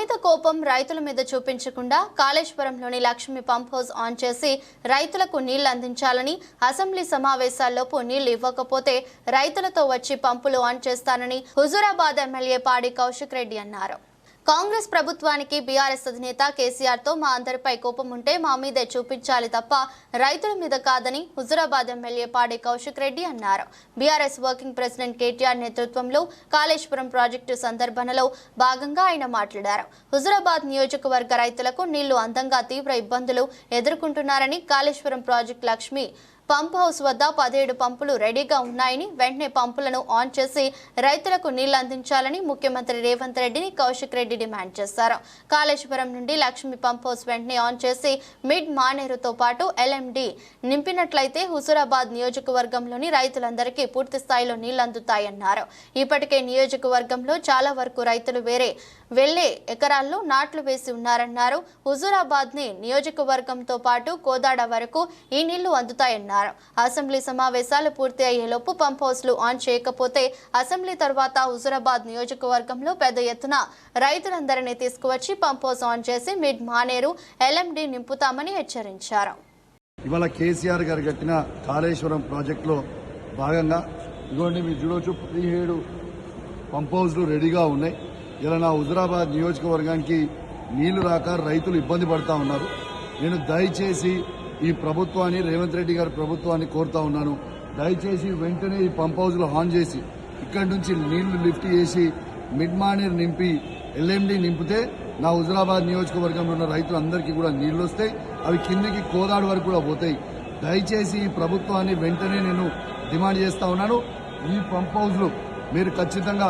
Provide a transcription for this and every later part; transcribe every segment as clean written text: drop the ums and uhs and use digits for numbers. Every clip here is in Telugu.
మీద కోపం రైతుల మీద చూపించకుండా కాళేశ్వరంలోని లక్ష్మి పంప్ హౌస్ ఆన్ చేసి రైతులకు నీళ్లు అందించాలని, అసెంబ్లీ సమావేశాల్లోపు నీళ్లు ఇవ్వకపోతే రైతులతో వచ్చి పంపులు ఆన్ చేస్తానని హుజూరాబాద్ ఎమ్మెల్యే పాడి కౌశిక్ రెడ్డి అన్నారు. కాంగ్రెస్ ప్రభుత్వానికి బీఆర్ఎస్ అధినేత కేసీఆర్ తో మా అందరిపై కోపం ఉంటే మా మీదే చూపించాలి తప్ప రైతుల మీద కాదని హుజూరాబాద్ ఎమ్మెల్యే పాడి కౌశిక్ రెడ్డి అన్నారు. బీఆర్ఎస్ వర్కింగ్ ప్రెసిడెంట్ కేటీఆర్ నేతృత్వంలో కాళేశ్వరం ప్రాజెక్టు సందర్భంలో భాగంగా ఆయన మాట్లాడారు. హుజూరాబాద్ నియోజకవర్గ రైతులకు నీళ్లు అందంగా తీవ్ర ఇబ్బందులు ఎదుర్కొంటున్నారని, Kaleshwaram project Lakshmi pump house వద్ద 17 పంపులు రెడీగా ఉన్నాయని, వెంటనే పంపులను ఆన్ చేసి రైతులకు నీళ్లు అందించాలని ముఖ్యమంత్రి రేవంత్ రెడ్డిని కౌశిక్ రెడ్డి డిమాండ్ చేశారు. కాళేశ్వరం నుండి లక్ష్మి పంప్ హౌస్ వెంటనే ఆన్ చేసి మిడ్ మానేరుతో పాటు LMD నింపినట్లయితే హుజూరాబాద్ నియోజకవర్గంలోని రైతులందరికీ పూర్తి స్థాయిలో నీళ్లు అందుతాయన్నారు. ఇప్పటికే నియోజకవర్గంలో చాలా వరకు రైతులు వెళ్లే ఎకరాల్లో నాట్లు వేసి ఉన్నారన్నారు. హుజూరాబాద్ నియోజకవర్గంతో పాటు కోదాడ వరకు ఈ నీళ్లు అందుతాయన్నారు. అసెంబ్లీ సమావేశాలు పూర్తి అయ్యేలోపు పంప్ హౌస్లు ఆన్ చేయకపోతే అసెంబ్లీ తర్వాత హుజూరాబాద్ నియోజకవర్గంలో పెద్ద ఎత్తున రైతులందరినీ తీసుకువచ్చి పంప్ హౌస్ ఆన్ చేసి మిడ్ మానేరు LMD నింపుతామని హెచ్చరించారు. ఇవాళ కేసీఆర్ గారు కట్టిన కాళేశ్వరం ప్రాజెక్టులో భాగంగా ఇదిగోండి మీరు చూడవచ్చు 17 పంప్ హౌస్లు రెడీగా ఉన్నాయి. ఇలా నా హుజూరాబాద్ నియోజకవర్గానికి నీళ్లు రాక రైతులు ఇబ్బంది పడతా ఉన్నారు. నేను దయచేసి ఈ ప్రభుత్వాన్ని, రేవంత్ రెడ్డి గారి ప్రభుత్వాన్ని కోరుతా ఉన్నాను. దయచేసి వెంటనే ఈ పంప్ హౌస్లు ఆన్ చేసి ఇక్కడి నుంచి నీళ్లు లిఫ్ట్ చేసి మిడ్ మానేర్ నింపి LMD నింపితే నా హుజూరాబాద్ నియోజకవర్గంలో ఉన్న రైతులందరికీ కూడా నీళ్లు వస్తాయి. అవి కిందికి కోదాడు వరకు కూడా పోతాయి. దయచేసి ఈ ప్రభుత్వాన్ని వెంటనే నేను డిమాండ్ చేస్తా ఉన్నాను. ఈ పంప్ హౌస్లు మీరు ఖచ్చితంగా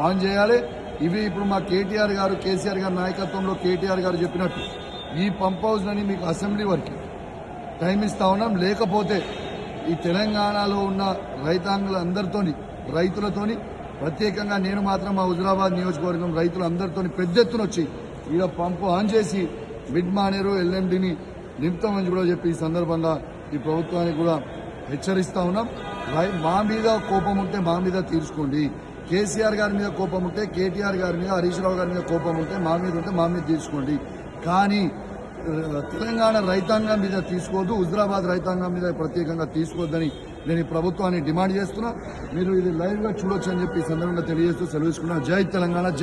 ఆన్ చేయాలి. ఇవి ఇప్పుడు మా కేటీఆర్ గారు, కేసీఆర్ గారి నాయకత్వంలో కేటీఆర్ గారు చెప్పినట్టు ఈ పంప్ హౌస్లని మీకు అసెంబ్లీ వరకు టైం ఇస్తా ఉన్నాం. లేకపోతే ఈ తెలంగాణలో ఉన్న రైతాంగులందరితోని, రైతులతోని ప్రత్యేకంగా నేను మాత్రం మా హుజూరాబాద్ నియోజకవర్గం రైతులందరితోని పెద్ద ఎత్తున వచ్చి ఈడ పంపు ఆన్ చేసి మిడ్ మానేరు LMDని నింపుతామని కూడా చెప్పి ఈ సందర్భంగా ఈ ప్రభుత్వానికి కూడా హెచ్చరిస్తా ఉన్నాం. మా మీద కోపం ఉంటే మా మీద తీర్చుకోండి. కేసీఆర్ గారి మీద కోపం ఉంటే, కేటీఆర్ గారి మీద, హరీష్ రావు గారి మీద కోపం ఉంటే మా మీద ఉంటే మా మీద తీర్చుకోండి. కానీ తెలంగాణ రైతాంగం మీద తీసుకోవద్దు, హుజూరాబాద్ రైతాంగం మీద ప్రత్యేకంగా తీసుకోవద్దని నేను ఈ ప్రభుత్వాన్ని డిమాండ్ చేస్తున్నా. మీరు ఇది లైవ్ గా చూడొచ్చు అని చెప్పి ఈ సందర్భంగా తెలియజేస్తూ సెలవు తీసుకున్నా. జై తెలంగాణ.